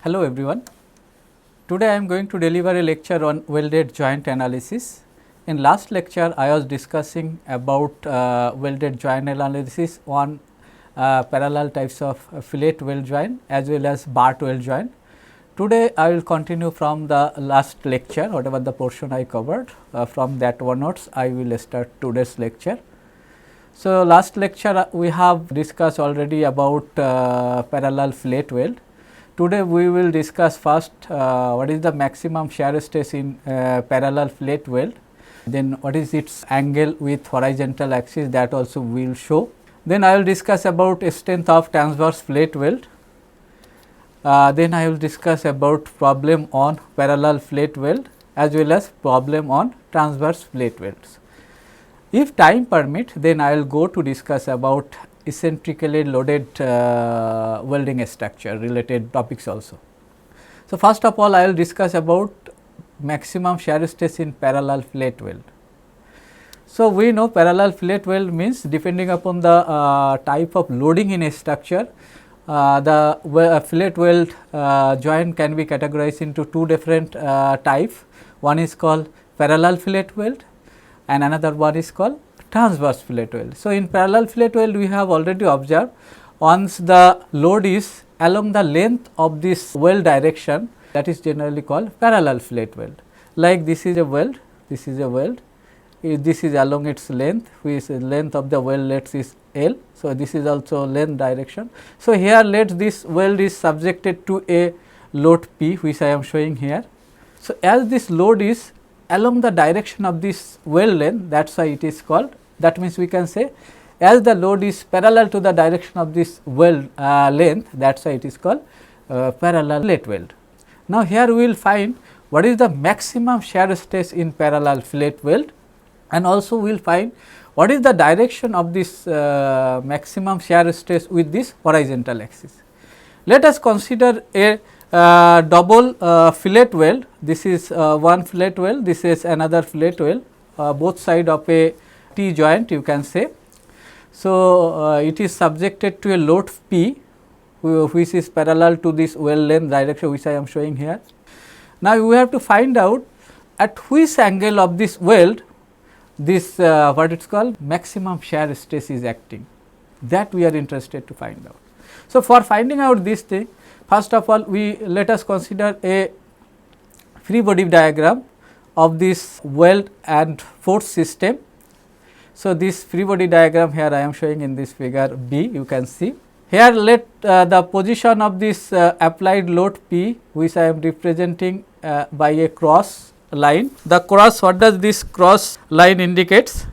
Hello everyone. Today I am going to deliver a lecture on welded joint analysis. In last lecture I was discussing about welded joint analysis on parallel types of fillet weld joint as well as butt weld joint. Today I will continue from the last lecture, whatever the portion I covered, from that onwards I will start today's lecture. So, last lecture we have discussed already about parallel fillet weld. Today we will discuss first what is the maximum shear stress in parallel fillet weld, then what is its angle with horizontal axis, that also we will show. Then I will discuss about strength of transverse fillet weld. Then I will discuss about problem on parallel fillet weld as well as problem on transverse fillet welds. If time permit, then I will go to discuss about eccentrically loaded welding structure related topics also. So, first of all I will discuss about maximum shear stress in parallel fillet weld. So, we know parallel fillet weld means depending upon the type of loading in a structure, the fillet weld joint can be categorized into two different types. One is called parallel fillet weld and another one is called transverse fillet weld. So, in parallel fillet weld we have already observed, once the load is along the length of this weld direction, that is generally called parallel fillet weld. Like this is a weld, this is a weld, this is along its length, which is length of the weld, let us is L. So, this is also length direction. So, here let this weld is subjected to a load P, which I am showing here. So, as this load is along the direction of this weld length, that is why it is called, that means we can say as the load is parallel to the direction of this weld length, that is why it is called parallel fillet weld. Now, here we will find what is the maximum shear stress in parallel fillet weld, and also we will find what is the direction of this maximum shear stress with this horizontal axis. Let us consider a double fillet weld. This is one fillet weld, this is another fillet weld, both side of a T joint you can say. So, it is subjected to a load P, which is parallel to this weld length direction, which I am showing here. Now, we have to find out at which angle of this weld this what it is called maximum shear stress is acting, that we are interested to find out. So, for finding out this thing, first of all let us consider a free body diagram of this weld and force system. So, this free body diagram here I am showing in this figure B, you can see. Here let the position of this applied load P, which I am representing by a cross line. The cross, what does this cross line indicates?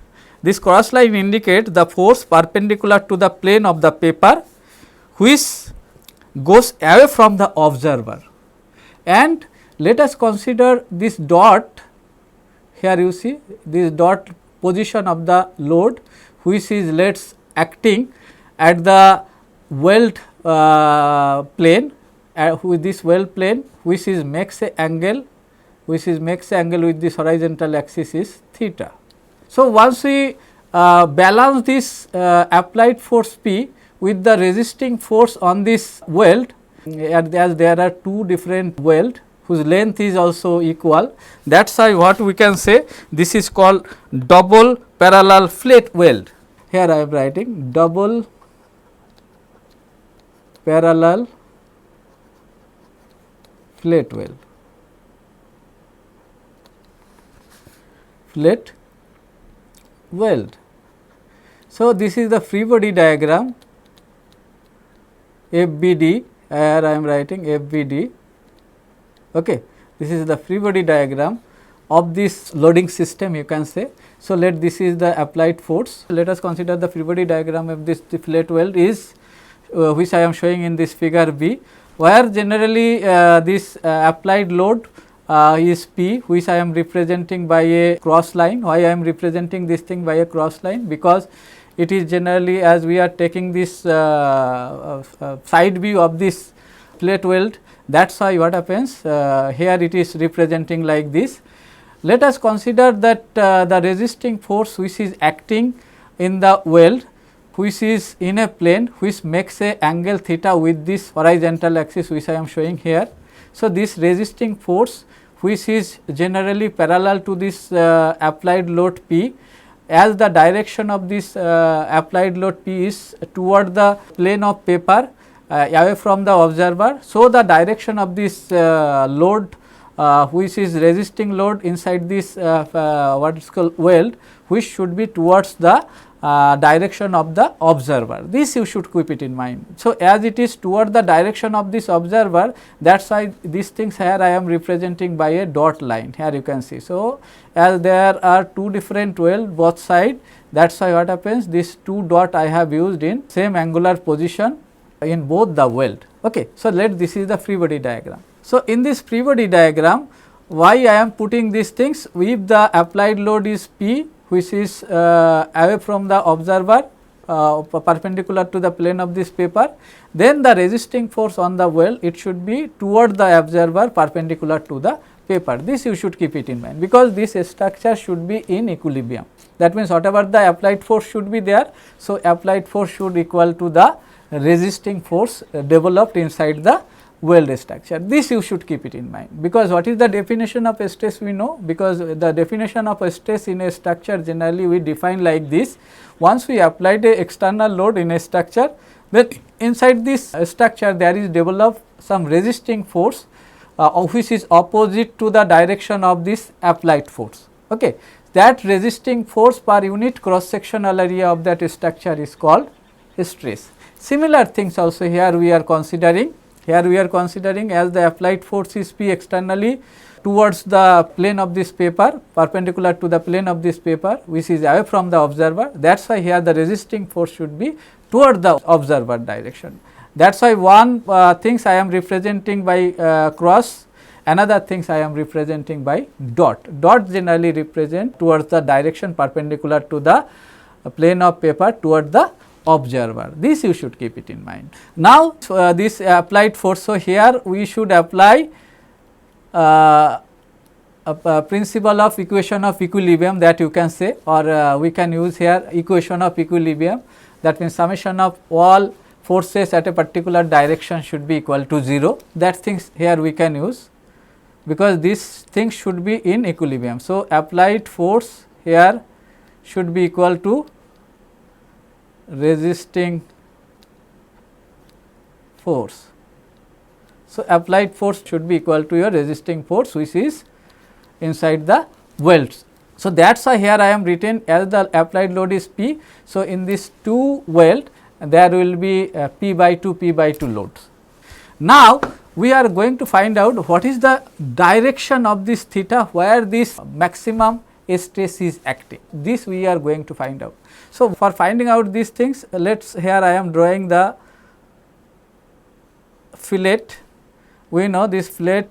This cross line indicates the force perpendicular to the plane of the paper, which goes away from the observer. And let us consider this dot, here you see this dot position of the load, which is let us acting at the weld plane, with this weld plane, which is makes a angle, which is makes a angle with this horizontal axis is theta. So, once we balance this applied force P with the resisting force on this weld, as there are two different weld whose length is also equal, that is why what we can say, this is called double parallel fillet weld. Here I am writing double parallel fillet weld. Fillet weld. So, this is the free body diagram FBD, here I am writing FBD. Okay. This is the free body diagram of this loading system, you can say. So, let this is the applied force. Let us consider the free body diagram of this fillet weld is which I am showing in this figure B, where generally this applied load is P, which I am representing by a cross line. Why I am representing this thing by a cross line? Because it is generally, as we are taking this side view of this fillet weld, that is why what happens, here it is representing like this. Let us consider that the resisting force which is acting in the weld, which is in a plane which makes a angle theta with this horizontal axis which I am showing here. So, this resisting force which is generally parallel to this applied load P, as the direction of this applied load P is toward the plane of paper away from the observer. So, the direction of this load which is resisting load inside this what is called weld, which should be towards the direction of the observer. This you should keep it in mind. So, as it is toward the direction of this observer, that is why these things here I am representing by a dot line, here you can see. So, as there are two different weld both side, that is why what happens, this two dot I have used in same angular position in both the weld. Okay. So, this is the free body diagram. So, in this free body diagram, why I am putting these things, if the applied load is P, which is away from the observer perpendicular to the plane of this paper, then the resisting force on the weld, it should be toward the observer perpendicular to the paper. This you should keep it in mind, because this structure should be in equilibrium. That means, whatever the applied force should be there. So, applied force should equal to the resisting force developed inside the weld structure. This you should keep it in mind, because what is the definition of a stress we know, because the definition of a stress in a structure generally we define like this. Once we applied a external load in a structure, then inside this structure there is developed some resisting force which is opposite to the direction of this applied force. Okay. That resisting force per unit cross sectional area of that structure is called stress. Similar things also here we are considering. Here we are considering, as the applied force is P externally towards the plane of this paper, perpendicular to the plane of this paper, which is away from the observer. That is why here the resisting force should be toward the observer direction. That is why one things I am representing by cross, another things I am representing by dot. Dot generally represent towards the direction perpendicular to the plane of paper toward the observer. This you should keep it in mind. Now, this applied force. So, here we should apply a principle of equation of equilibrium, that you can say, or we can use here equation of equilibrium, that means summation of all forces at a particular direction should be equal to 0. That things here we can use, because these things should be in equilibrium. So, applied force here should be equal to resisting force. So, applied force should be equal to your resisting force, which is inside the welds. So, that is why here I am written as the applied load is P. So, in this two weld there will be P by 2 loads. Now, we are going to find out what is the direction of this theta where this maximum stress is acting. This we are going to find out. So, for finding out these things, here I am drawing the fillet. We know this fillet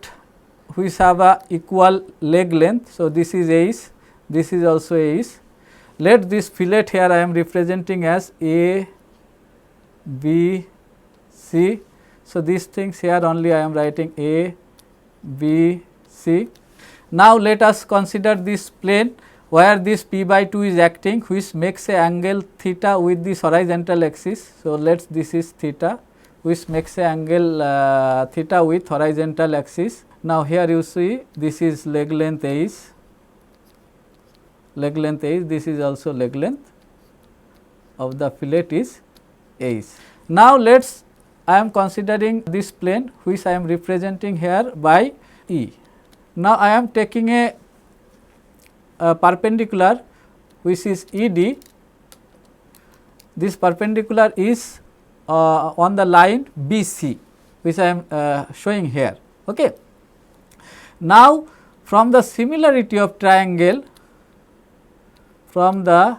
which have a equal leg length. So, this is AIS, this is also AIS. Let this fillet here I am representing as A, B, C. So, these things here only I am writing A, B, C. Now, let us consider this plane where this P by 2 is acting, which makes a angle theta with this horizontal axis. So, this is theta, which makes a angle theta with horizontal axis. Now, here you see this is leg length AIS, this is also leg length of the fillet is AIS. Now, I am considering this plane which I am representing here by E. Now, I am taking a perpendicular which is ED. This perpendicular is on the line BC, which I am showing here. Okay. Now, from the similarity of triangle, from the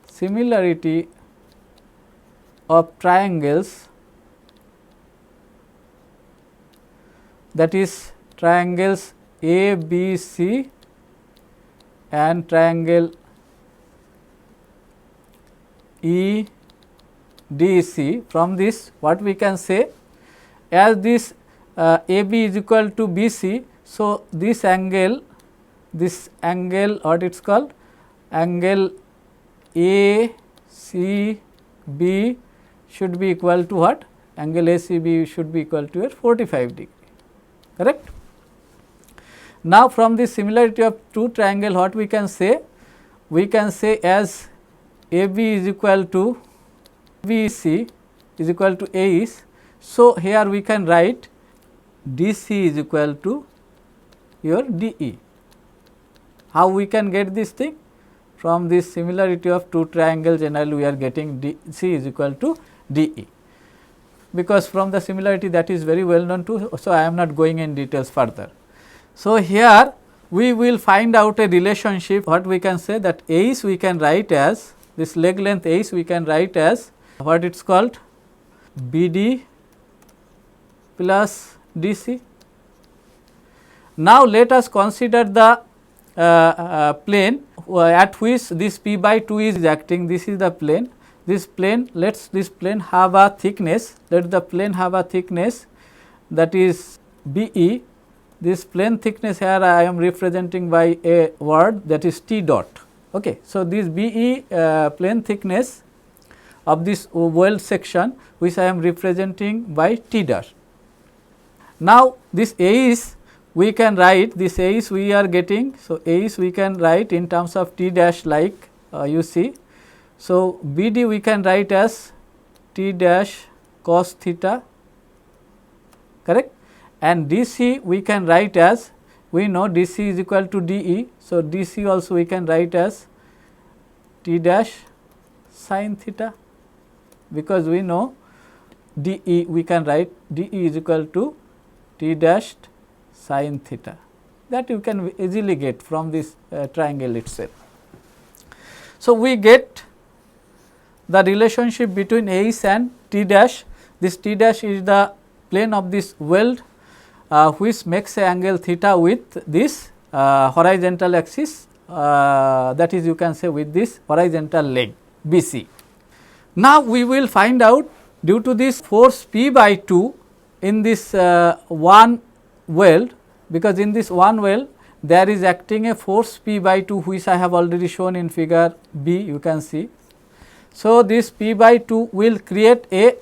similarity of triangles, that is triangles ABC and triangle EDC. From this what we can say, as this AB is equal to BC. So, this angle what it is called, angle ACB should be equal to what? Angle ACB should be equal to your 45 degree, correct. Now, from the similarity of two triangle, what we can say? We can say as AB is equal to BC is equal to AEs. So, here we can write DC is equal to your DE. How we can get this thing? From this similarity of two triangles, generally we are getting DC is equal to DE, because from the similarity that is very well known to. So, I am not going in details further. So, here we will find out a relationship. What we can say, that ACE we can write as this leg length ACE we can write as what it is called BD plus DC. Now, let us consider the plane at which this p by 2 is acting. This is the plane. This plane, let this plane have a thickness, let the plane have a thickness that is BE. This plane thickness here I am representing by a word that is T dot. Okay. So, this BE plane thickness of this weld section, which I am representing by T dot. Now, this ACE we can write, this ACE we are getting. So, ACE we can write in terms of T dash, like you see. So, BD we can write as T dash cos theta, correct, and DC we can write as, we know DC is equal to DE. So, DC also we can write as T dash sin theta, because we know DE we can write DE is equal to T dash sin theta, that you can easily get from this triangle itself. So, we get the relationship between ACE and T dash. This T dash is the plane of this weld which makes a angle theta with this horizontal axis, that is you can say with this horizontal leg BC. Now, we will find out, due to this force P by 2 in this one weld, because in this one weld there is acting a force P by 2, which I have already shown in figure B, you can see. So, this P by 2 will create a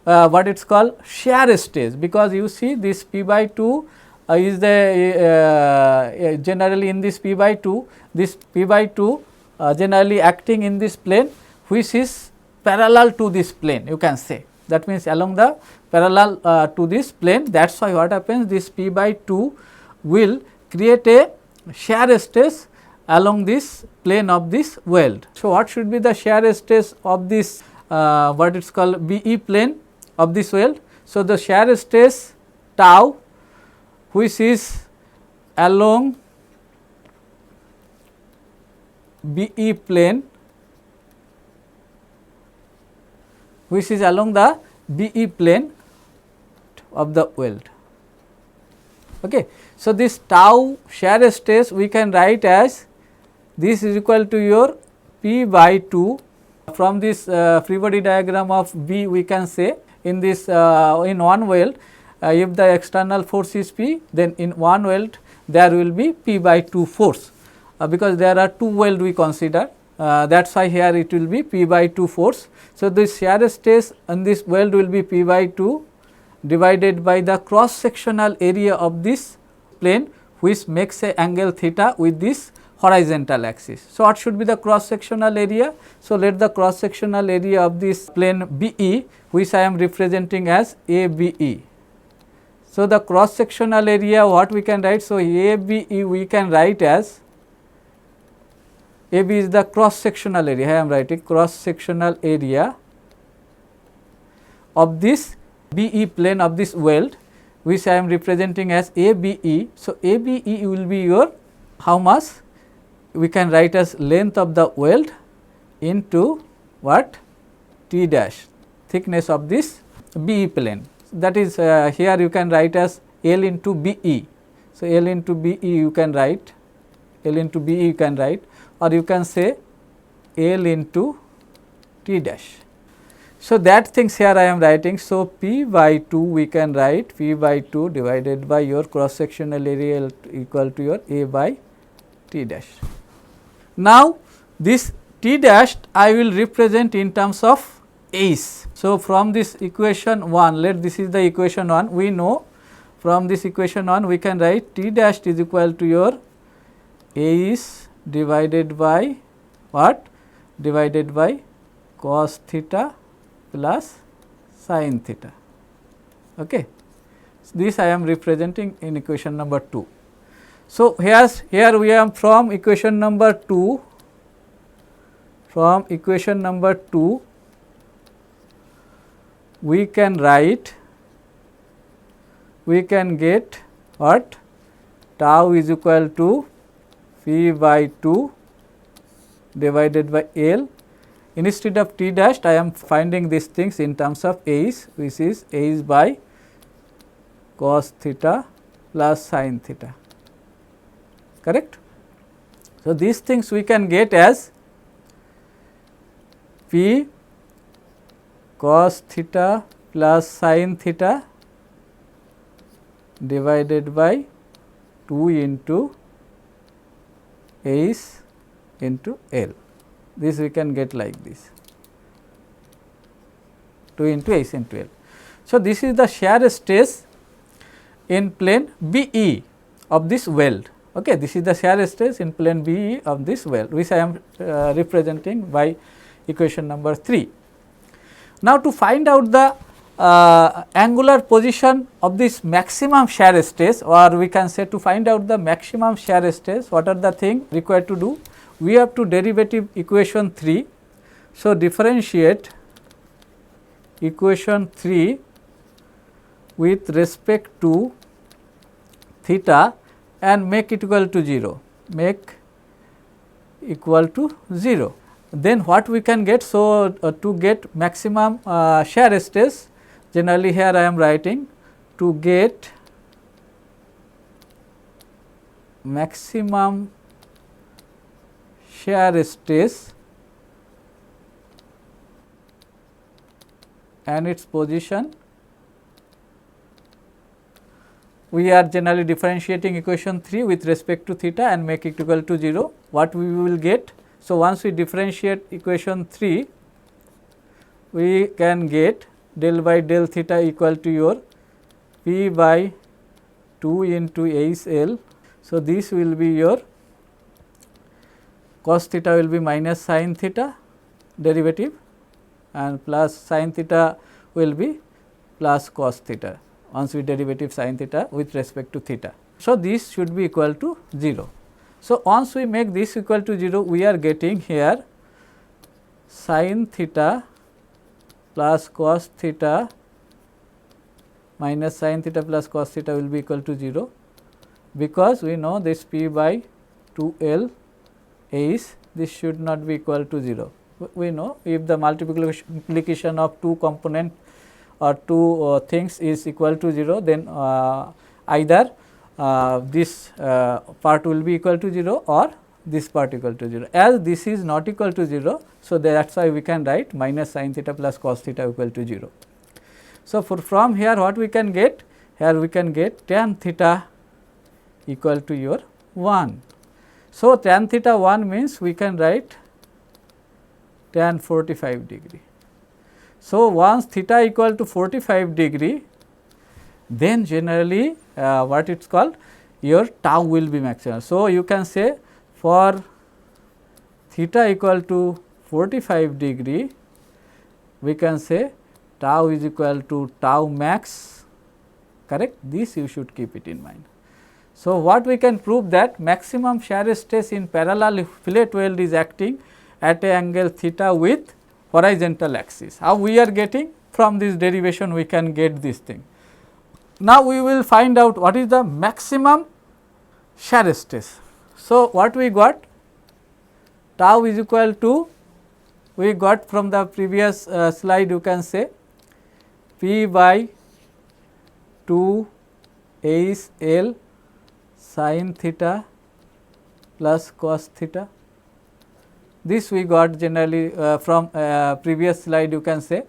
what it is called shear stress, because you see this P by 2 is the generally in this P by 2, this P by 2 generally acting in this plane which is parallel to this plane, you can say, that means along the parallel to this plane. That is why what happens, this P by 2 will create a shear stress along this plane of this weld. So, what should be the shear stress of this what it is called BE plane of this weld? So, the shear stress tau, which is along BE plane, which is along the BE plane of the weld. Okay. So, this tau shear stress we can write as this is equal to your P by 2. From this free body diagram of B, we can say in this in one weld, if the external force is P, then in one weld there will be P by 2 force, because there are two weld we consider, that is why here it will be P by 2 force. So, this shear stress on this weld will be P by 2 divided by the cross sectional area of this plane, which makes a angle theta with this horizontal axis. So, what should be the cross sectional area? So, let the cross sectional area of this plane BE, which I am representing as ABE. So, the cross sectional area what we can write? So, ABE we can write as, AB is the cross sectional area, I am writing cross sectional area of this BE plane of this weld, which I am representing as ABE. So, ABE will be your how much? We can write as length of the weld into what? T dash, thickness of this BE plane, that is here you can write as L into BE. So, L into BE you can write, L into BE you can write, or you can say L into T dash. So, that things here I am writing. So, P by 2 we can write P by 2 divided by your cross sectional area equal to your A by T dash. Now, this T dash I will represent in terms of Ace. So, from this equation 1, this is the equation 1, we know from this equation 1 we can write T dash is equal to your Ace divided by what? Divided by cos theta plus sin theta. Okay. So, this I am representing in equation number 2. So, here we are from equation number 2, we can write, we can get what? Tau is equal to P by 2 divided by L. Instead of T dash, I am finding these things in terms of Ace, which is Ace by cos theta plus sin theta, correct. So, these things we can get as P cos theta plus sin theta divided by 2 into Ace into L. This we can get like this, 2 into Ace into L. So, this is the shear stress in plane BE of this weld. Okay. This is the shear stress in plane BE of this weld, which I am representing by equation number 3. Now, to find out the angular position of this maximum shear stress, or we can say to find out the maximum shear stress, what are the things required to do? We have to derivative equation 3. So, differentiate equation 3 with respect to theta and make it equal to 0, make equal to 0. Then what we can get? So, to get maximum shear stress, generally here I am writing to get maximum shear stress and its position, we are generally differentiating equation 3 with respect to theta and make it equal to 0. What we will get? So, once we differentiate equation 3, we can get del by del theta equal to your P by 2 into Ace L. So, this will be your cos theta will be minus sin theta derivative and plus sin theta will be plus cos theta once we derivative sin theta with respect to theta. So, this should be equal to 0. So, once we make this equal to 0, we are getting here sin theta plus cos theta minus sin theta plus cos theta will be equal to 0, because we know this P by 2L Ace, this should not be equal to 0. We know if the multiplication of two component or two things is equal to 0, then either this part will be equal to 0 or this part equal to 0. As this is not equal to 0, so that is why we can write minus sin theta plus cos theta equal to 0. So, from here what we can get? Here we can get tan theta equal to your 1. So, tan theta 1 means we can write tan 45 degree. So, once theta equal to 45 degree, then generally what it is called, your tau will be maximum. So, you can say for theta equal to 45 degree, we can say tau is equal to tau max, correct. This you should keep it in mind. So, what we can prove that maximum shear stress in parallel fillet weld is acting at a angle theta with horizontal axis. How we are getting? From this derivation we can get this thing. Now, we will find out what is the maximum shear stress. So, what we got? Tau is equal to, we got from the previous slide, you can say P by 2 Ace L sin theta plus cos theta. This we got generally from previous slide, you can say,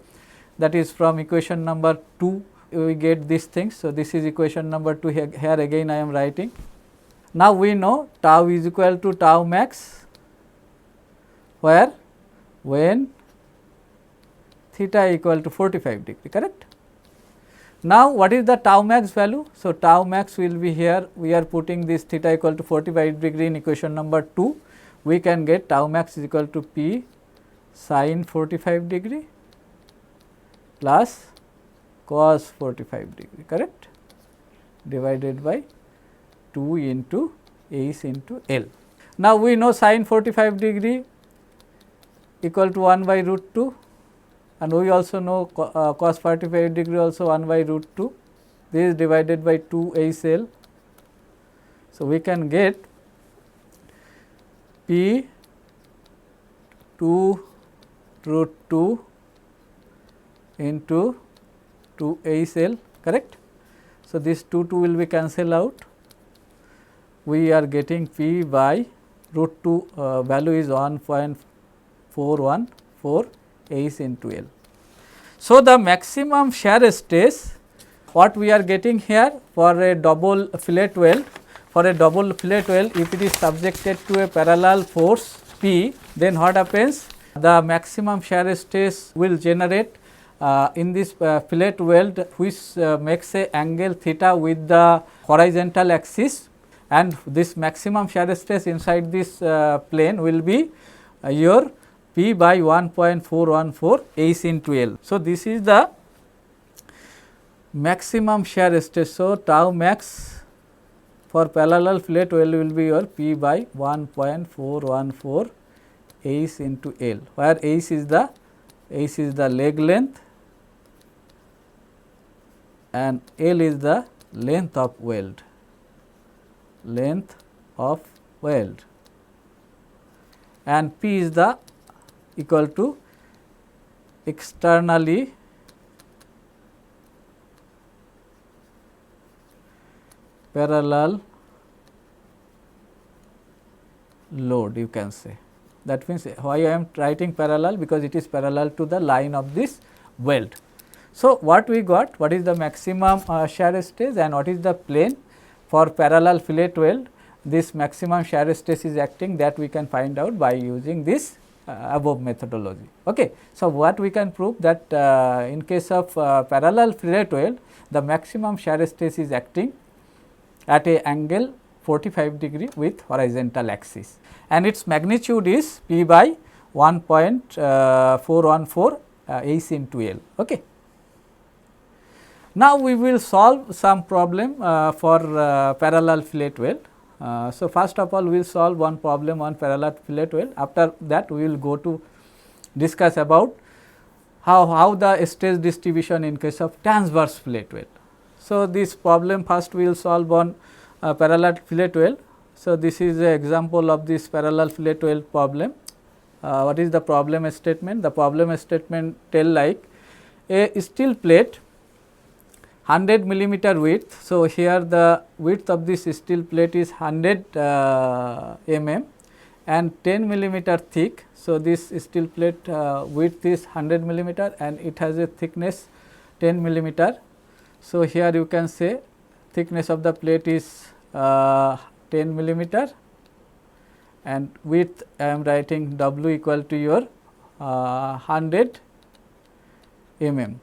that is from equation number 2 we get these things. So, this is equation number 2, here again I am writing. Now, we know tau is equal to tau max, where when theta equal to 45 degree, correct. Now, what is the tau max value? So, tau max will be here, we are putting this theta equal to 45 degree in equation number 2, we can get tau max is equal to p sin 45 degree plus cos 45 degree, correct, divided by 2 into h into L. Now, we know sin 45 degree equal to 1 by root 2, and we also know cos 45 degree also 1 by root 2, this is divided by 2 h L. So, we can get p 2 root 2 into 2 h L, correct. So, this 2 will be cancelled out, we are getting p by root 2 value is 1.414 h into L. So, the maximum shear stress what we are getting here for a double fillet weld, for a double fillet weld if it is subjected to a parallel force P, then what happens, the maximum shear stress will generate in this fillet weld which makes a angle theta with the horizontal axis, and this maximum shear stress inside this plane will be your P by 1.414 h into L. So, this is the maximum shear stress. So, tau max for parallel fillet weld will be your P by 1.414 h into L, where h is the leg length and L is the length of weld, and P is the equal to externally parallel load, you can say. That means, why I am writing parallel, because it is parallel to the line of this weld. So, what we got, what is the maximum shear stress and what is the plane for parallel fillet weld, this maximum shear stress is acting, that we can find out by using this above methodology. Okay. So, what we can prove that in case of parallel fillet weld, the maximum shear stress is acting at a angle 45 degree with horizontal axis, and its magnitude is P by 1.414 h into L. Okay. Now, we will solve some problem for parallel fillet weld. So, first of all we will solve one problem on parallel fillet weld. After that we will go to discuss about how the stress distribution in case of transverse fillet weld. So, this problem first we will solve on parallel fillet weld. So, this is an example of this parallel fillet weld problem. What is the problem statement? The problem statement tell like a steel plate 100 millimeter width. So, here the width of this steel plate is 100 mm and 10 millimeter thick. So, this steel plate width is 100 millimeter and it has a thickness 10 millimeter. So, here you can say thickness of the plate is 10 millimeter and width I am writing W equal to your 100 mm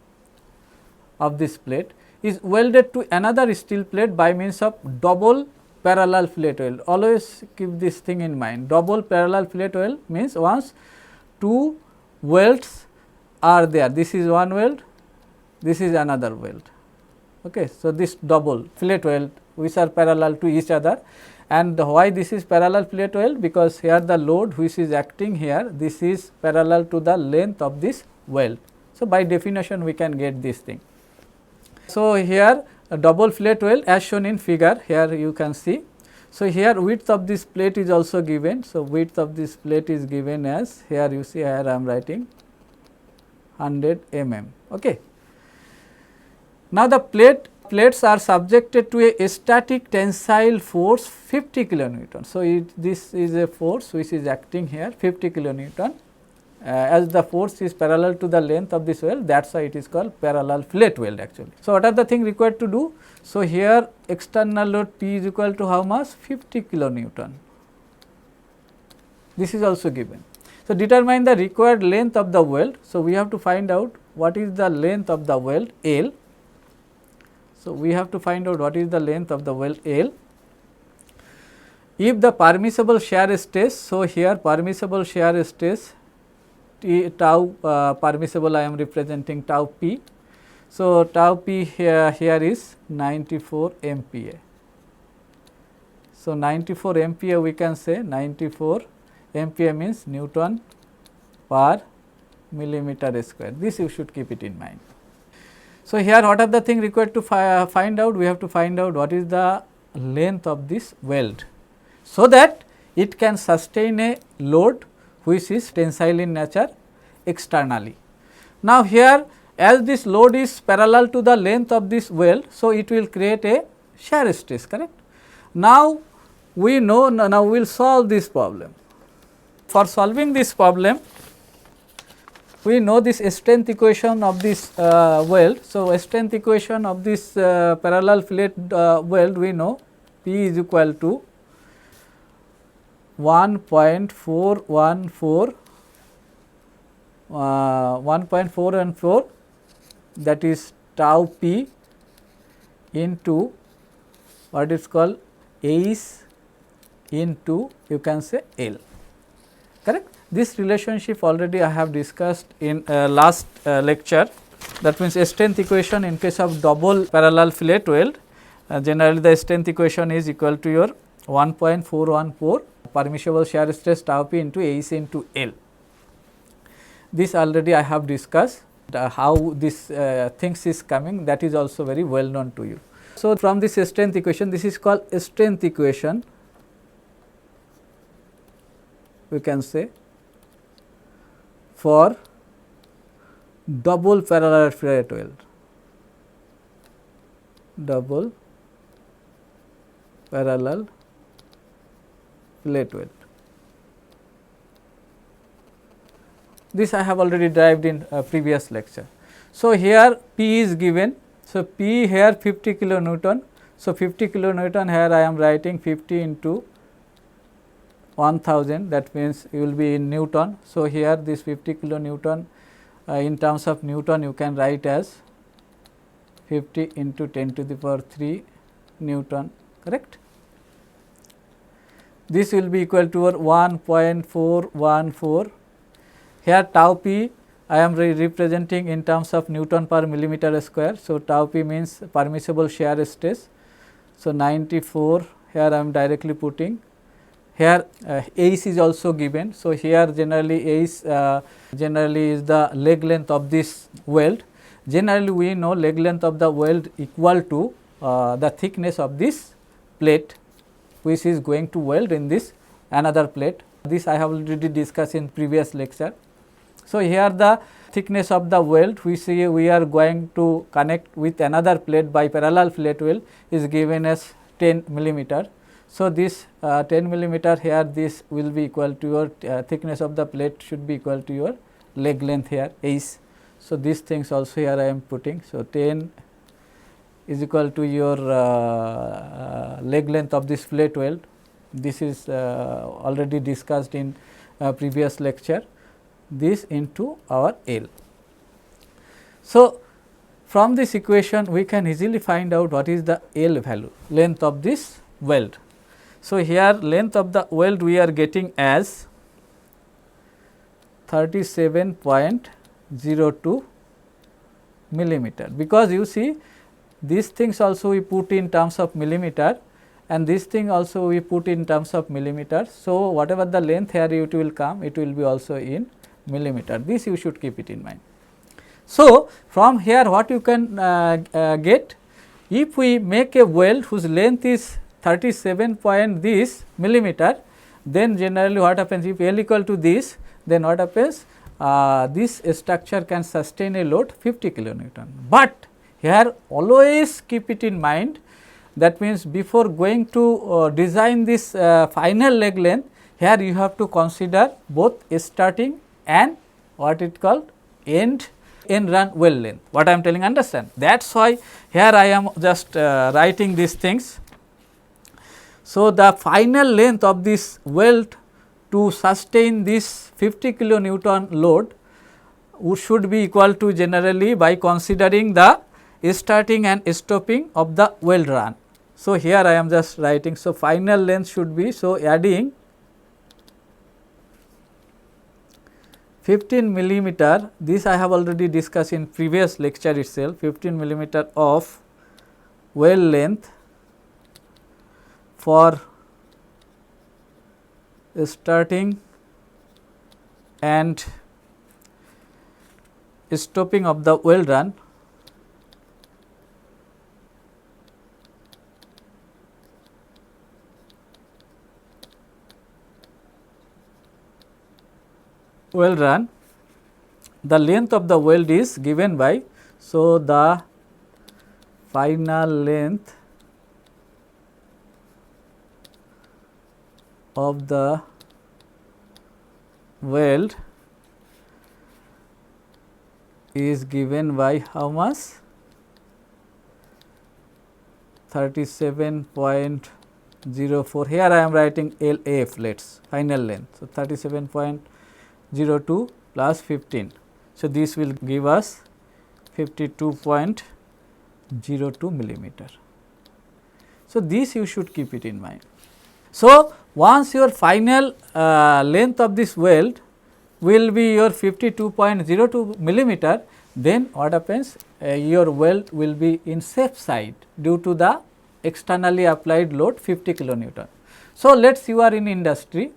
of this plate is welded to another steel plate by means of double parallel fillet weld. Always keep this thing in mind. Double parallel fillet weld means once two welds are there, this is one weld, this is another weld. Okay. So, this double fillet weld which are parallel to each other, and why this is parallel fillet weld, because here the load which is acting here, this is parallel to the length of this weld. So, by definition we can get this thing. So, here a double fillet weld as shown in figure, here you can see. So, here width of this plate is also given. So, width of this plate is given as, here you see, here I am writing 100 mm. Okay. Now, the plates are subjected to a static tensile force 50 kilonewton. So, this is a force which is acting here 50 kilonewton. As the force is parallel to the length of this weld, that is why it is called parallel fillet weld actually. So, what are the things required to do? So, here external load P is equal to how much? 50 kilonewton. This is also given. So, determine the required length of the weld. So, we have to find out what is the length of the weld L. So, we have to find out what is the length of the weld L. If the permissible shear stress, so here permissible shear stress tau permissible I am representing tau p. So, tau p here is 94 MPa. So, 94 MPa we can say 94 MPa means Newton per millimeter square. This you should keep it in mind. So, here what are the things required to find out? We have to find out what is the length of this weld, so that it can sustain a load which is tensile in nature externally. Now, here as this load is parallel to the length of this weld, so it will create a shear stress, correct. Now, we know, now we will solve this problem. For solving this problem, we know this strength equation of this weld. So, strength equation of this parallel fillet weld, we know P is equal to 1.414 that is tau p into what is called H into you can say L, correct. This relationship already I have discussed in last lecture. That means strength equation in case of double parallel fillet weld, generally the strength equation is equal to your 1.414 permissible shear stress tau p into H into L. This already I have discussed. How this things is coming, that is also very well known to you. So, from this strength equation, this is called strength equation, we can say for double parallel fillet weld, double parallel fillet weld. This I have already derived in previous lecture. So, here P is given. So, P here 50 kilonewton. So, 50 kilonewton here I am writing 50 into 1000, that means you will be in Newton. So, here this 50 kilonewton in terms of Newton you can write as 50 into 10 to the power 3 Newton, correct. This will be equal to 1.414. Here tau p I am representing in terms of Newton per millimeter square. So, tau p means permissible shear stress. So, 94 here I am directly putting. Here H is also given. So, here generally H generally is the leg length of this weld. Generally we know leg length of the weld equal to the thickness of this plate which is going to weld in this another plate. This I have already discussed in previous lecture. So, here the thickness of the weld which we are going to connect with another plate by parallel fillet weld is given as 10 millimeter. So, this 10 millimeter here, this will be equal to your thickness of the plate should be equal to your leg length here H. So, these things also here I am putting. So, 10 is equal to your leg length of this fillet weld. This is already discussed in previous lecture. This into our L. So, from this equation we can easily find out what is the L value, length of this weld. So, here length of the weld we are getting as 37.02 millimeter, because you see these things also we put in terms of millimeter and this thing also we put in terms of millimeter. So, whatever the length here it will come, it will be also in millimeter. This you should keep it in mind. So, from here what you can get, if we make a weld whose length is 37 point this millimeter, then generally what happens, if L equal to this, then what happens, this structure can sustain a load 50 kilonewton. But here always keep it in mind, that means before going to design this final leg length, here you have to consider both starting and what it called end run weld length. What I am telling, understand? That is why here I am just writing these things. So, the final length of this weld to sustain this 50 kilonewton load should be equal to generally by considering the starting and stopping of the weld run. So, here I am just writing. So, final length should be, so adding 15 millimeter, this I have already discussed in previous lecture itself, 15 millimeter of weld length for starting and stopping of the weld run the length of the weld is given by, so the final length of the weld is given by how much? 37.04. Here I am writing LF, let's final length. So, 37.02 plus 15. So, this will give us 52.02 millimeter. So, this you should keep it in mind. So, once your final length of this weld will be your 52.02 millimeter, then what happens? Your weld will be in safe side due to the externally applied load 50 kilonewton. So, let us you are in industry.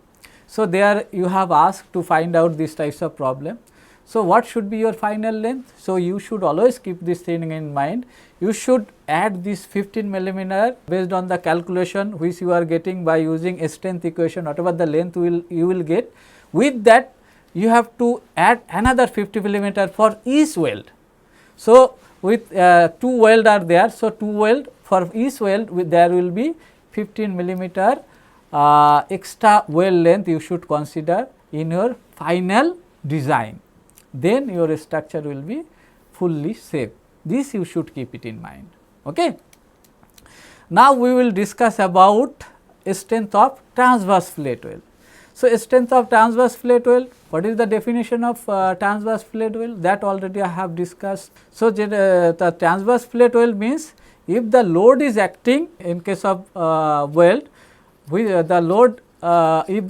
So, there you have asked to find out these types of problem. So, what should be your final length? So, you should always keep this thing in mind. You should add this 15 millimeter based on the calculation which you are getting by using strength equation, whatever the length you will get. With that, you have to add another 50 millimeter for each weld. So, with 2 weld are there. So, 2 weld for each weld there will be 15 millimeter extra weld length you should consider in your final design. Then your structure will be fully safe. This you should keep it in mind. Okay. Now, we will discuss about strength of transverse fillet weld. So, strength of transverse fillet weld, what is the definition of transverse fillet weld? That already I have discussed. So, the transverse fillet weld means if the load is acting in case of weld, if the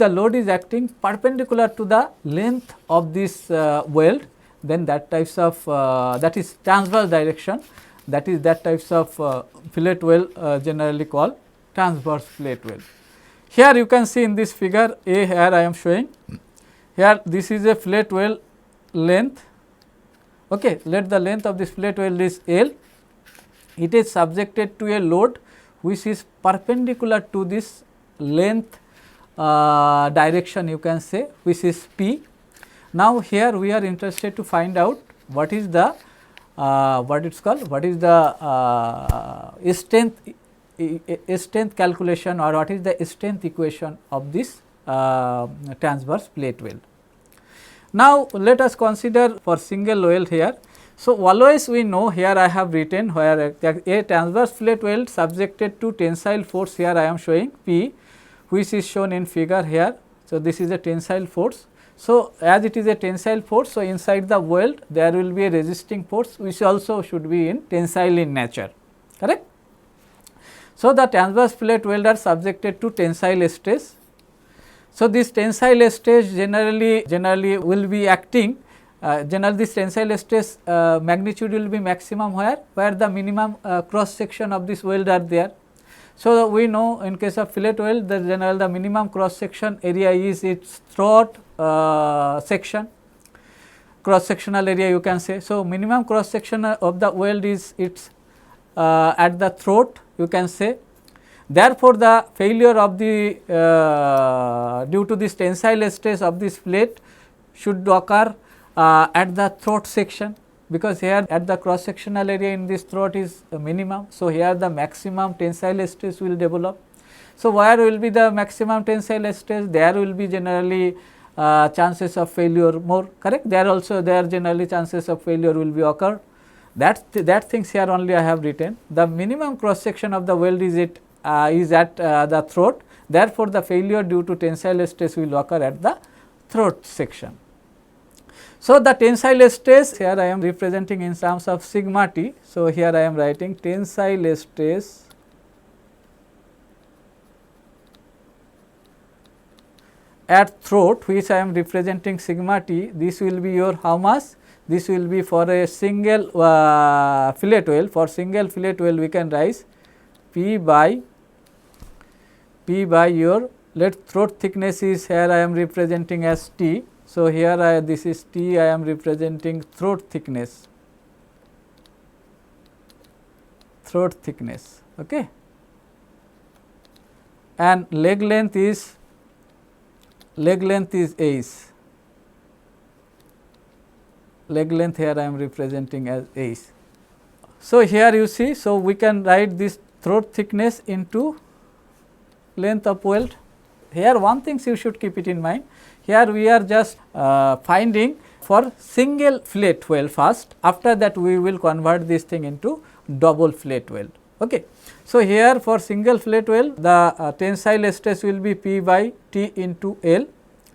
load is acting perpendicular to the length of this weld, then that types of that is transverse direction, that types of fillet weld generally called transverse fillet weld. Here you can see in this figure A, here I am showing, here this is a fillet weld length. Okay, let the length of this fillet weld is L. It is subjected to a load which is perpendicular to this length direction, you can say, which is P. Now, here we are interested to find out what is the strength calculation, or what is the strength equation of this transverse fillet weld. Now, let us consider for single weld here. So, always we know, here I have written where a transverse fillet weld subjected to tensile force, here I am showing P, which is shown in figure here. So, this is a tensile force. So, as it is a tensile force, so inside the weld there will be a resisting force which also should be in tensile in nature, correct. So, the transverse fillet weld are subjected to tensile stress. So, this tensile stress generally will be acting, generally this tensile stress magnitude will be maximum where the minimum cross section of this weld are there. So, we know in case of fillet weld the minimum cross section area is its throat section, cross sectional area you can say. So, minimum cross section of the weld is its at the throat, you can say. Therefore, the failure of the due to this tensile stress of this plate should occur at the throat section, because here at the cross sectional area in this throat is minimum. So, here the maximum tensile stress will develop. So, where will be the maximum tensile stress? There will be generally chances of failure more, correct. There generally chances of failure will be occur. That things here only I have written. The minimum cross section of the weld is at the throat. Therefore, the failure due to tensile stress will occur at the throat section. So, the tensile stress here I am representing in terms of sigma t. So, here I am writing tensile stress at throat, which I am representing sigma t. This will be your how much? This will be for a single fillet weld. For single fillet weld, we can write P by your let throat thickness is here I am representing as T. So, here this is T, I am representing throat thickness, okay. And leg length is H. Leg length here I am representing as H. So, here you see, so we can write this throat thickness into length of weld. Here one thing you should keep it in mind, here we are just finding for single fillet weld first, after that we will convert this thing into double fillet weld. Okay. So, here for single fillet weld the tensile stress will be P by T into L.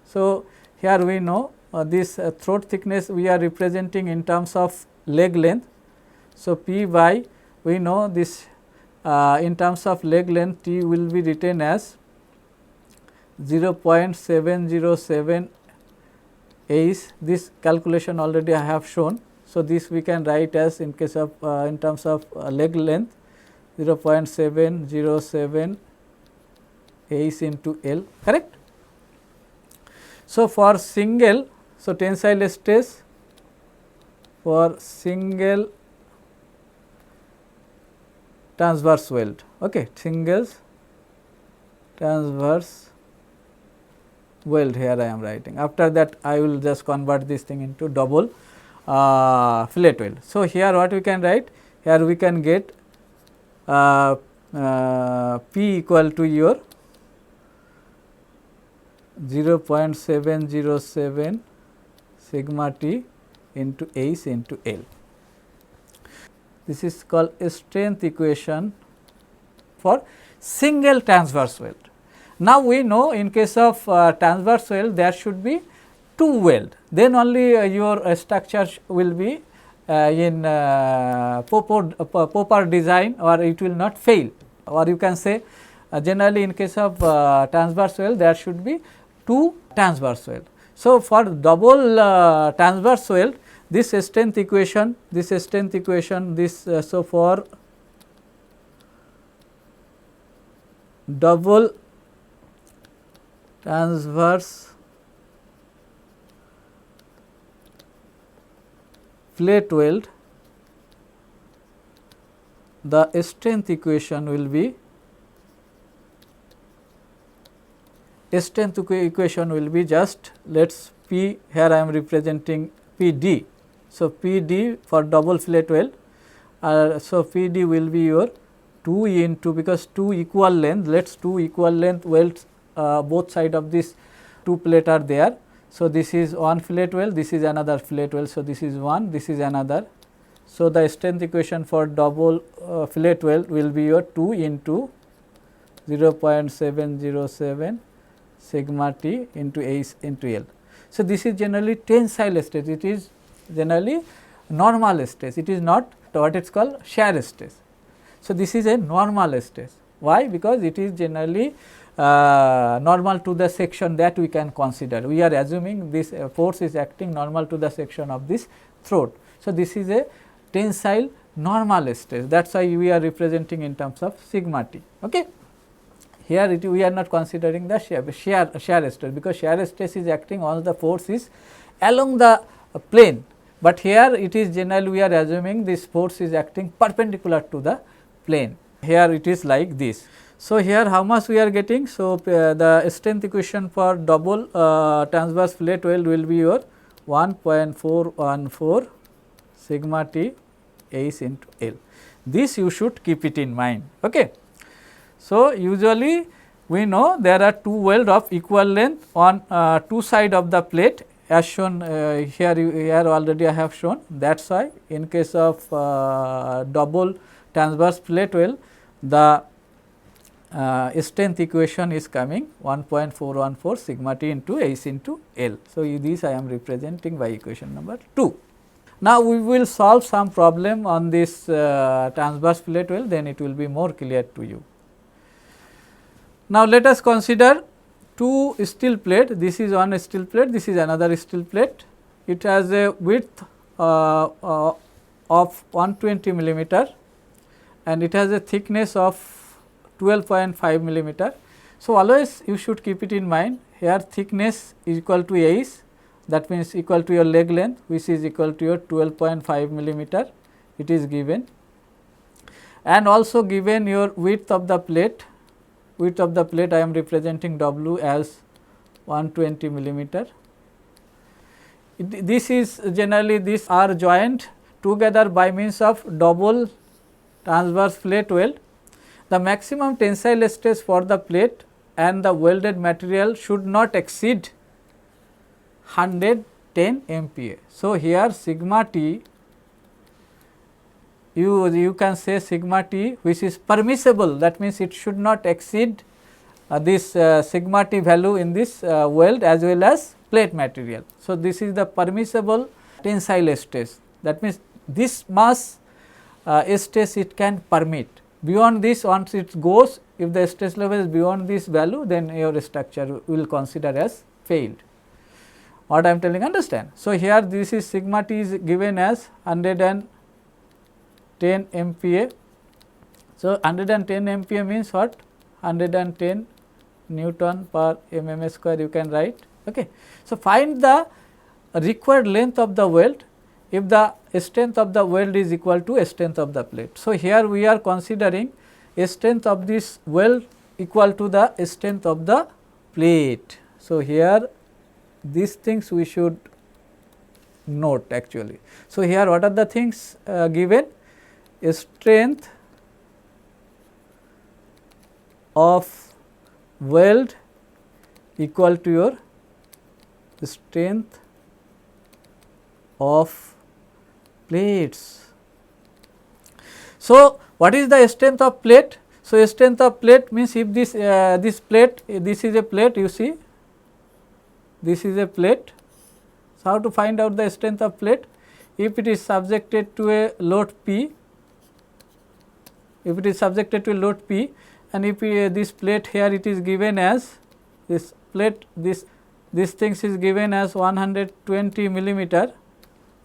So, here we know this throat thickness we are representing in terms of leg length. So, P by we know this in terms of leg length T will be written as 0.707 H. This calculation already I have shown. So, this we can write as in case of in terms of leg length 0.707 H into L, correct. So, for single, so tensile stress for single transverse weld, okay, single transverse weld here I am writing. After that I will just convert this thing into double fillet weld. So, here what we can write? Here we can get P equal to your 0.707 sigma t into H into L. This is called a strength equation for single transverse weld. Now, we know in case of transverse weld there should be two weld, then only your structure will be in proper design, or it will not fail, or you can say generally in case of transverse weld there should be two transverse weld. So, for double transverse weld this strength equation, so for double transverse fillet weld, the strength equation will be just let us P, here I am representing P d. So, P d for double fillet weld, so P d will be your 2 into, because 2 equal length, let us 2 equal length welds both side of this 2 plate are there. So, this is one fillet weld, this is another fillet weld. So, this is one, this is another. So, the strength equation for double fillet weld will be your 2 into 0.707 sigma t into H into L. So, this is generally tensile stress, it is generally normal stress, it is not what it is called shear stress. So, this is a normal stress. Why? Because it is generally normal to the section that we can consider. We are assuming this force is acting normal to the section of this throat. So, this is a tensile normal stress, that is why we are representing in terms of sigma t. Okay. Here we are not considering the shear stress, because shear stress is acting all the force is along the plane, but here it is generally we are assuming this force is acting perpendicular to the plane. Here it is like this. So, here how much we are getting? So, the strength equation for double transverse fillet weld will be your 1.414 sigma t H into L. This you should keep it in mind. Okay. So, usually we know there are two weld of equal length on two side of the plate, as shown here already I have shown. That is why in case of double transverse fillet weld, the strength equation is coming 1.414 sigma t into H into L. So, this I am representing by equation number 2. Now, we will solve some problem on this transverse plate weld, then it will be more clear to you. Now, let us consider two steel plate. This is one steel plate, this is another steel plate. It has a width of 120 millimeter and it has a thickness of 12.5 millimeter. So, always you should keep it in mind, here thickness is equal to H, that means equal to your leg length, which is equal to your 12.5 millimeter, it is given, and also given your width of the plate. Width of the plate I am representing W as 120 millimeter. This is generally, these are joined together by means of double transverse plate weld. The maximum tensile stress for the plate and the welded material should not exceed 110 MPa. So, here sigma t, you can say sigma t which is permissible, that means it should not exceed this sigma t value in this weld as well as plate material. So, this is the permissible tensile stress, that means this mass stress it can permit. Beyond this, once it goes, if the stress level is beyond this value, then your structure will consider as failed. What I am telling, understand? So, here this is sigma t is given as 110 MPa. So, 110 MPa means what? 110 Newton per mm square you can write. Okay. So, find the required length of the weld if the strength of the weld is equal to strength of the plate. So, here we are considering strength of this weld equal to the strength of the plate. So, here these things we should note actually. So, here what are the things given? Strength of weld equal to your strength of plates. So, what is the strength of plate? So, strength of plate means if this this plate, this is a plate, you see, this is a plate. So, how to find out the strength of plate? If it is subjected to a load P, if it is subjected to a load P, and if this plate here it is given as this plate, this things is given as 120 millimeter,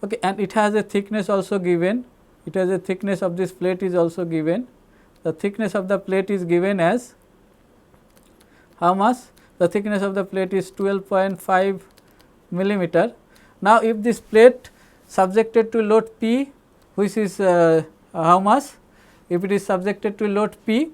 okay, and it has a thickness also given, it has a thickness of this plate is also given. The thickness of the plate is given as how much? The thickness of the plate is 12.5 millimeter. Now, if this plate subjected to load P, which is how much? If it is subjected to load P,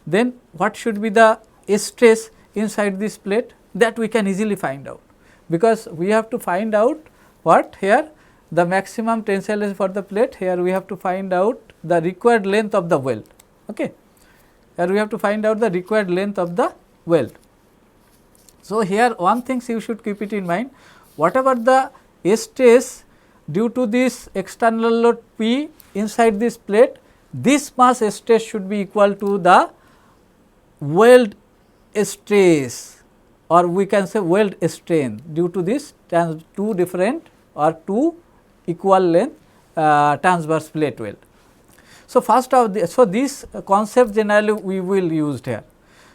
then what should be the stress inside this plate? That we can easily find out, because we have to find out what here the maximum tensile is for the plate. Here we have to find out the required length of the weld. Okay. Here we have to find out the required length of the weld. So, here one thing you should keep it in mind, whatever the stress due to this external load P inside this plate, this mass stress should be equal to the weld stress, or we can say weld strength due to this two different or two equal length transverse plate weld. So, first of the, so this concept generally we will use here.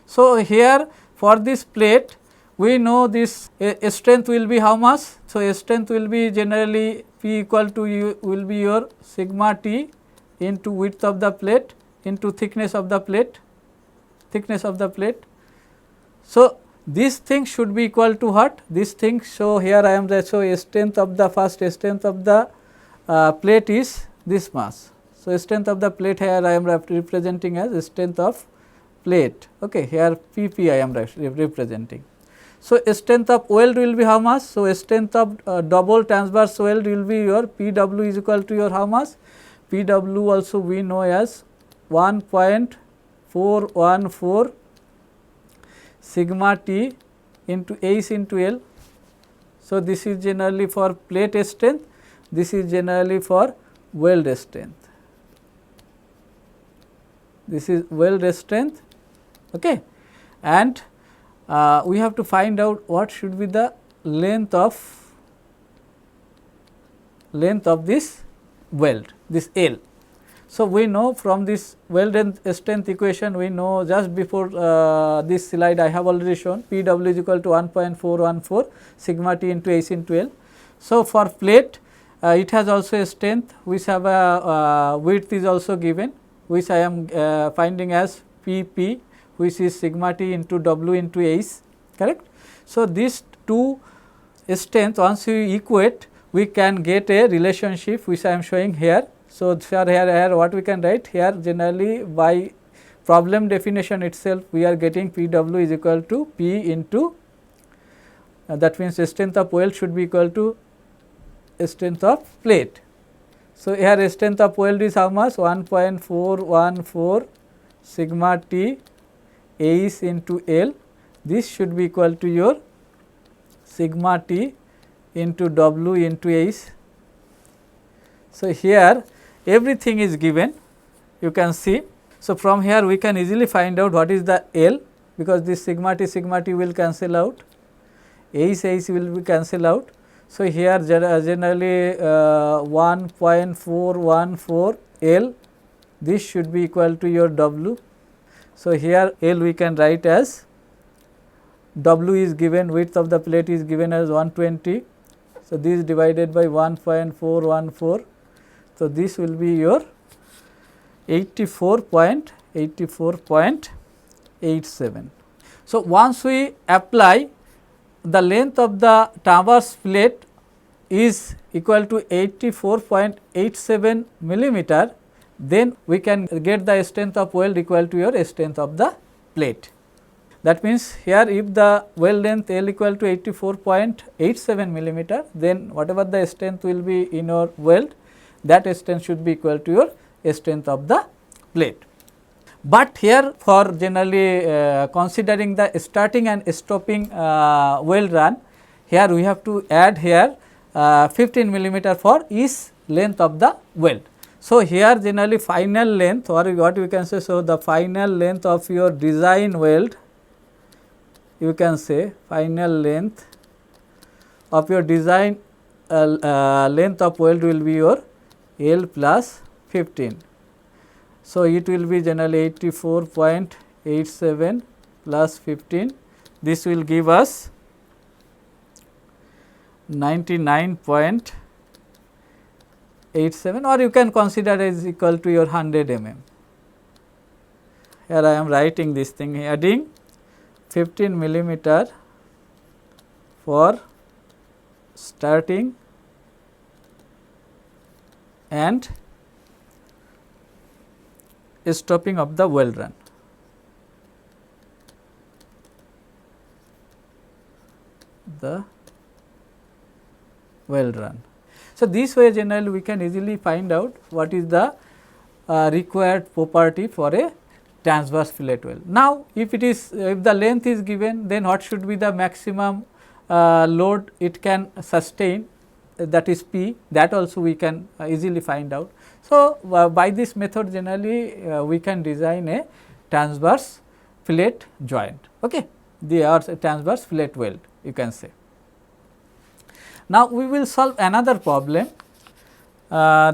So, here for this plate we know this strength will be how much? So, strength will be generally P equal to U will be your sigma t into width of the plate into thickness of the plate, So, this thing should be equal to what? This thing. So, here I am so strength of the first strength of the plate is this mass. So, strength of the plate here I am representing as strength of plate. Okay. Here PP I am representing. So, strength of weld will be how much? So, strength of double transverse weld will be your PW is equal to your how much? PW also we know as 1.414 sigma t into H into L. So, this is generally for plate strength, this is generally for weld strength. This is weld strength okay. And we have to find out what should be the length of this weld, this L. So, we know from this weld strength equation, we know just before this slide I have already shown P w is equal to 1.414 sigma T into H into L. So, for plate it has also a strength which have a width is also given, which I am finding as P p, which is sigma T into W into H, correct. So, these two strength once we equate, we can get a relationship which I am showing here. So, here what we can write here, generally by problem definition itself we are getting P w is equal to P into that means strength of weld should be equal to strength of plate. So, here strength of weld is how much, 1.414 sigma T H into L. This should be equal to your sigma T into W into H. So, here everything is given, you can see. So, from here we can easily find out what is the L, because this sigma T will cancel out, H will be cancel out. So, here generally 1.414 L, this should be equal to your W. So, here L we can write as W is given, width of the plate is given as 120. So, this divided by 1.414. So, this will be your 84.87. So, once we apply the length of the transverse plate is equal to 84.87 millimeter, then we can get the strength of weld equal to your strength of the plate. That means, here if the weld length L equal to 84.87 millimeter, then whatever the strength will be in your weld, that strength should be equal to your strength of the plate. But here for generally considering the starting and stopping weld run, here we have to add here 15 millimeter for each length of the weld. So, here generally final length, or what we can say, so the final length of your design weld, you can say final length of your design length of weld will be your L plus 15. So, it will be generally 84.87 plus 15, this will give us 99.87, or you can consider as equal to your 100 mm. Here I am writing this thing, adding 15 millimeter for starting and stopping of the weld run. The weld run. So, this way generally we can easily find out what is the required property for a transverse fillet weld. Now, if it is if the length is given, then what should be the maximum load it can sustain, that is P, that also we can easily find out. So, by this method generally we can design a transverse fillet joint, okay, the transverse fillet weld, you can say. Now, we will solve another problem.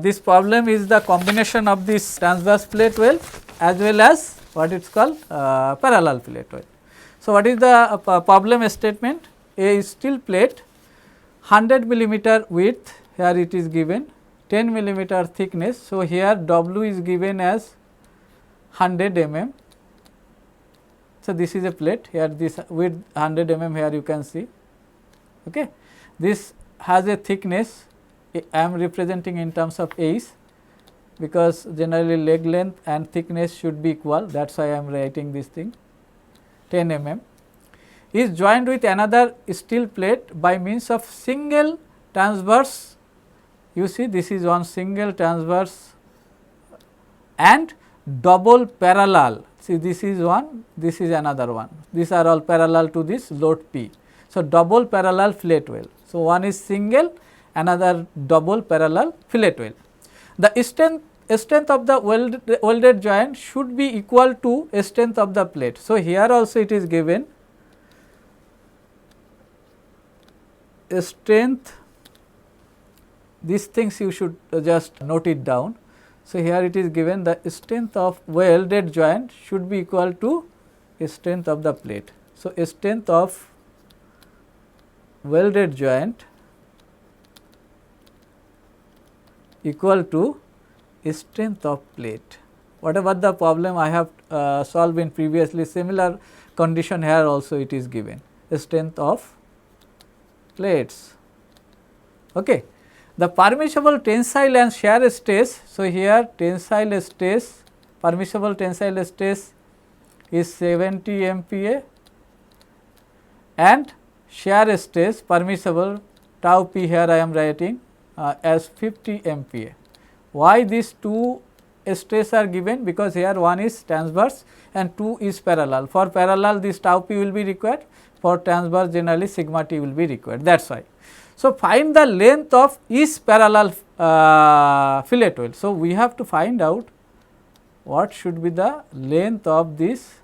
This problem is the combination of this transverse fillet weld as well as what it is called parallel fillet weld. So, what is the problem statement? A steel plate 100 millimeter width, here it is given 10 millimeter thickness. So, here W is given as 100 mm. So, this is a plate, here this width 100 mm, here you can see, okay. This has a thickness, I am representing in terms of H, because generally leg length and thickness should be equal, that is why I am writing this thing 10 mm, is joined with another steel plate by means of single transverse. You see, this is one single transverse and double parallel. See, this is one, this is another one, these are all parallel to this load P. So, double parallel fillet weld. So, one is single, another double parallel fillet weld. The strength of the welded joint should be equal to strength of the plate. So, here also it is given strength, these things you should just note it down. So, here it is given the strength of welded joint should be equal to strength of the plate. So, strength of welded joint equal to strength of plate. Whatever the problem I have solved in previously, similar condition here also it is given, strength of plates. Okay. The permissible tensile and shear stress. So, here tensile stress, permissible tensile stress is 70 MPa and shear stress permissible tau p, here I am writing as 50 MPa. Why these two stress are given? Because here one is transverse and two is parallel. For parallel this tau p will be required, for transverse generally sigma t will be required, that is why. So, find the length of each parallel fillet weld. So, we have to find out what should be the length of this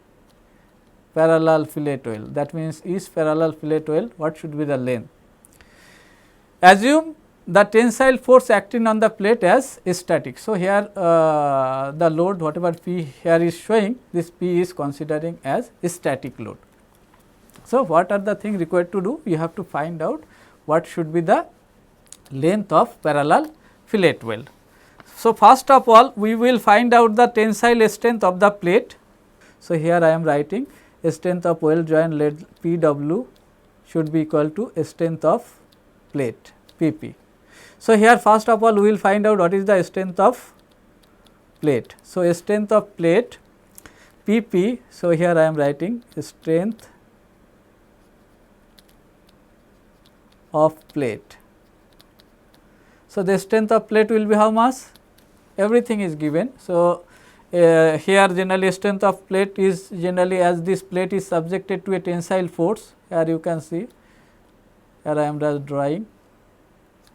parallel fillet weld, that means each parallel fillet weld what should be the length. Assume the tensile force acting on the plate as static. So, here the load whatever P here is showing, this P is considering as static load. So, what are the things required to do? You have to find out what should be the length of parallel fillet weld. So, first of all we will find out the tensile strength of the plate. So, here I am writing strength of weld joint lead Pw should be equal to strength of plate Pp. So, here first of all we will find out what is the strength of plate. So, strength of plate Pp. So, here I am writing strength of plate. So, the strength of plate will be how much? Everything is given. So, here generally strength of plate is generally, as this plate is subjected to a tensile force, here you can see, here I am just drawing.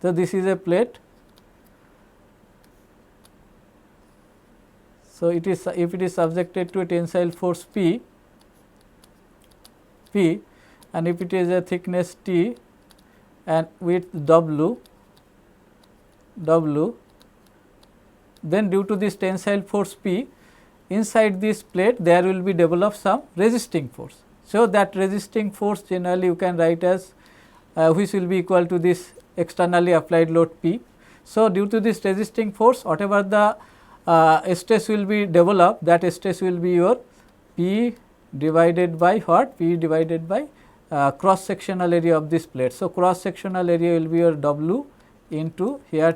So, this is a plate. So, it is, if it is subjected to a tensile force P and if it is a thickness T and width W, then due to this tensile force P, inside this plate there will be developed some resisting force. So, that resisting force generally you can write as which will be equal to this externally applied load P. So, due to this resisting force whatever the stress will be developed, that stress will be your P divided by what? P divided by cross sectional area of this plate. So, cross sectional area will be your W into here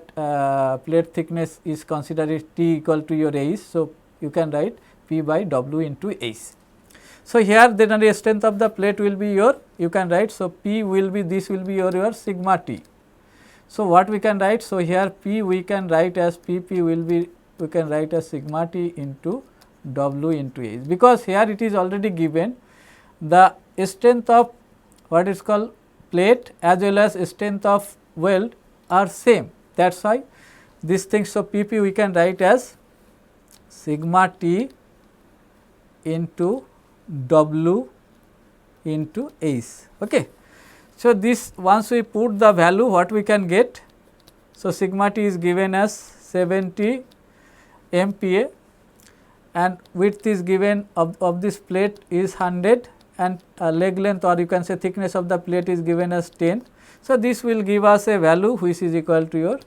plate thickness is considered T equal to your H. So, you can write P by W into H. So, here then the strength of the plate will be your, you can write. So, P will be, this will be your sigma T. So, what we can write? So, here P we can write as Pp will be, we can write as sigma T into W into H, because here it is already given the strength of what is called plate as well as strength of weld are same, that is why these things. So, Pp we can write as sigma T into W into H. Okay. So, this once we put the value what we can get. So, sigma T is given as 70 MPa and width is given of this plate is 100 and leg length or you can say thickness of the plate is given as 10. So, this will give us a value which is equal to your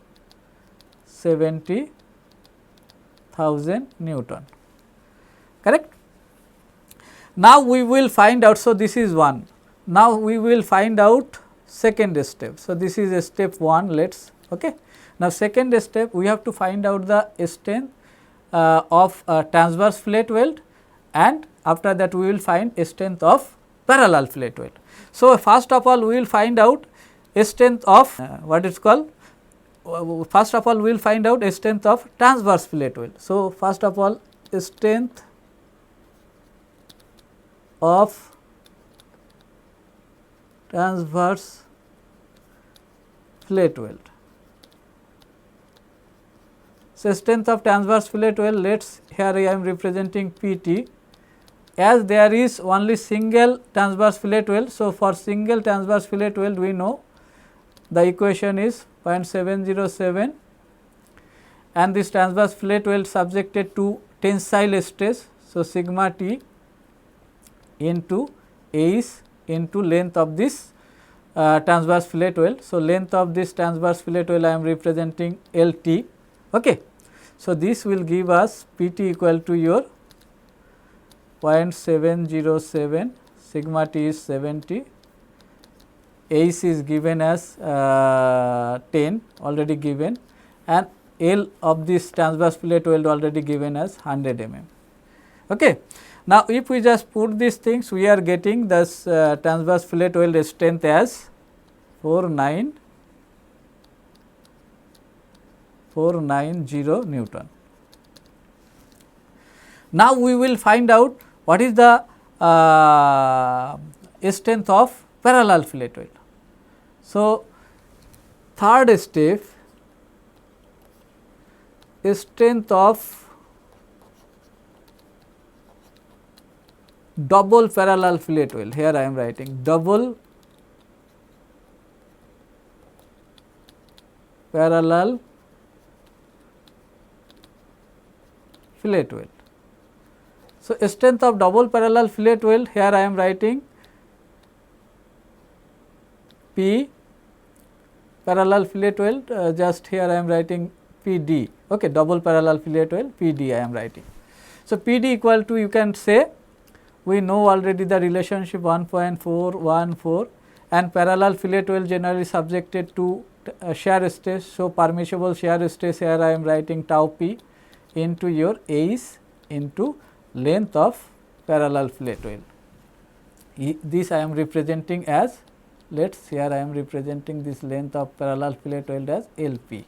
70,000 Newton, correct. Now, we will find out. So, this is one. Now, we will find out second step. So, this is a step 1, let us. Okay. Now, second step we have to find out the strength of transverse fillet weld, and after that we will find strength of parallel fillet weld. So, first of all we will find out strength of what is called, first of all we will find out strength of transverse fillet weld. So, first of all strength of transverse fillet weld. So, strength of transverse fillet weld, let us here I am representing PT, as there is only single transverse fillet weld. So, for single transverse fillet weld we know the equation is 0.707 and this transverse fillet weld subjected to tensile stress. So, sigma T into H into length of this transverse fillet weld. So, length of this transverse fillet weld I am representing LT. Okay. So, this will give us PT equal to your 0.707, sigma T is 70, H is given as 10 already given, and L of this transverse fillet weld already given as 100 mm. Okay. Now, if we just put these things, we are getting this transverse fillet weld strength as 490 Newton. Now, we will find out what is the strength of parallel fillet weld. So, third step, strength of double parallel fillet weld. Here I am writing double parallel fillet weld. So, strength of double parallel fillet weld, here I am writing P parallel fillet weld, just here I am writing PD, okay, double parallel fillet weld PD I am writing. So, PD equal to, you can say, we know already the relationship 1.414 and parallel fillet weld generally subjected to shear stress. So, permissible shear stress, here I am writing tau P into your H into length of parallel fillet weld. This I am representing as, let us here I am representing this length of parallel fillet weld as LP.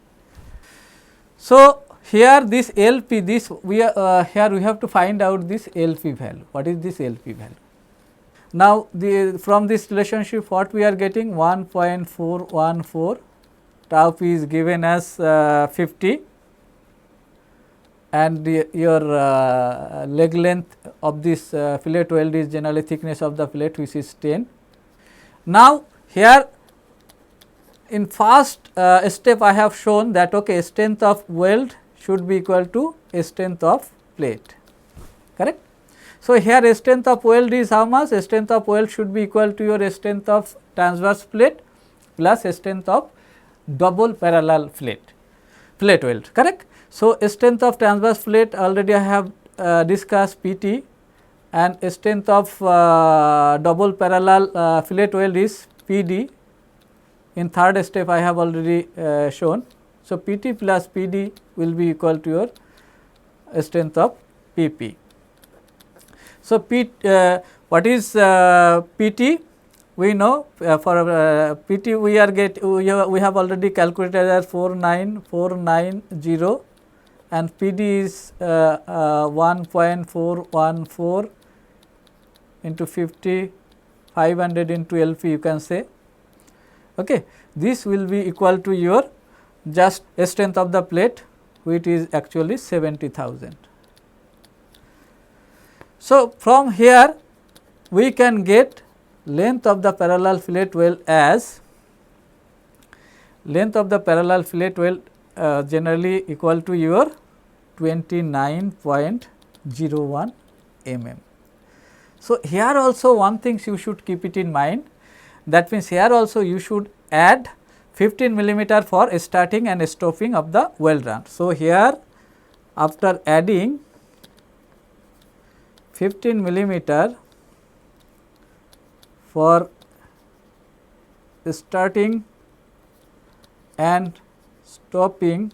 So, here this LP, this we are here we have to find out this LP value. What is this LP value? Now, from this relationship what we are getting 1.414, tau P is given as 50 and your leg length of this fillet weld is generally thickness of the fillet, which is 10. Now, here in first step I have shown that okay, strength of weld should be equal to strength of plate, correct. So, here strength of weld is how much? Strength of weld should be equal to your strength of transverse plate plus strength of double parallel plate weld, correct. So, strength of transverse plate already I have discussed PT, and strength of double parallel fillet weld is PD. In third step I have already shown. So, PT plus PD will be equal to your strength of PP. So, what is PT? We know for PT we are we have already calculated as 49490 and PD is 1.414 into 50, 500 into LP you can say. Okay. This will be equal to your just strength of the plate, which is actually 70,000. So, from here we can get length of the parallel fillet weld as length of the parallel fillet weld generally equal to your 29.01 mm. So, here also one thing you should keep it in mind, that means here also you should add 15 millimeter for starting and stopping of the weld run. So, here after adding 15 millimeter for starting and stopping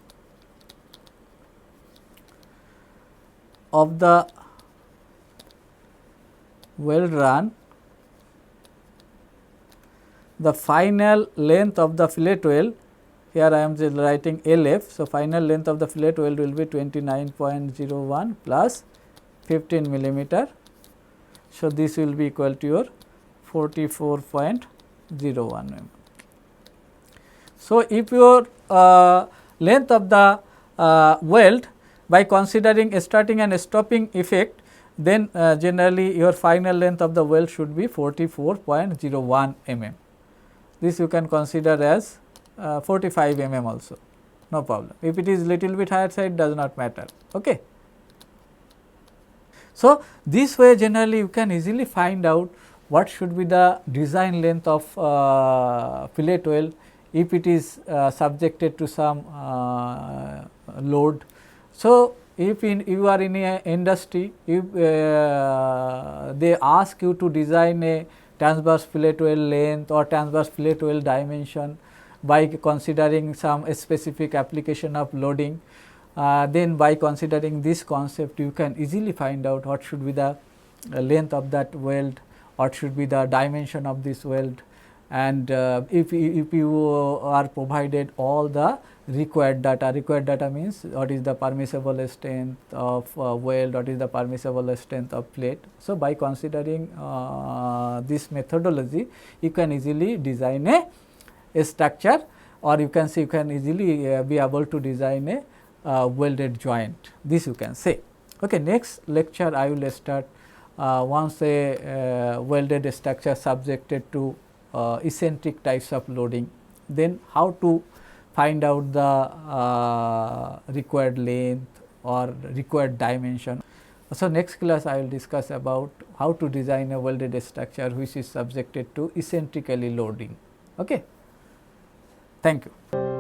of the weld run, the final length of the fillet weld, here I am just writing LF. So, final length of the fillet weld will be 29.01 plus 15 millimeter. So, this will be equal to your 44.01 mm. So, if your length of the weld by considering a starting and stopping effect, then generally your final length of the weld should be 44.01 mm. This you can consider as 45 mm also, no problem. If it is little bit higher side, does not matter. Okay. So, this way generally you can easily find out what should be the design length of fillet weld if it is subjected to some load. So, if you are in a industry, if they ask you to design a transverse fillet weld length or transverse fillet weld dimension by considering some specific application of loading, then by considering this concept you can easily find out what should be the length of that weld, what should be the dimension of this weld, and if you are provided all the required data means what is the permissible strength of weld, what is the permissible strength of plate. So, by considering this methodology you can easily design a structure, or you can say you can easily be able to design a welded joint, this you can say. Okay, next lecture I will start once a welded structure subjected to eccentric types of loading, then how to find out the required length or required dimension. So, next class I will discuss about how to design a welded structure which is subjected to eccentrically loading. Okay. Thank you.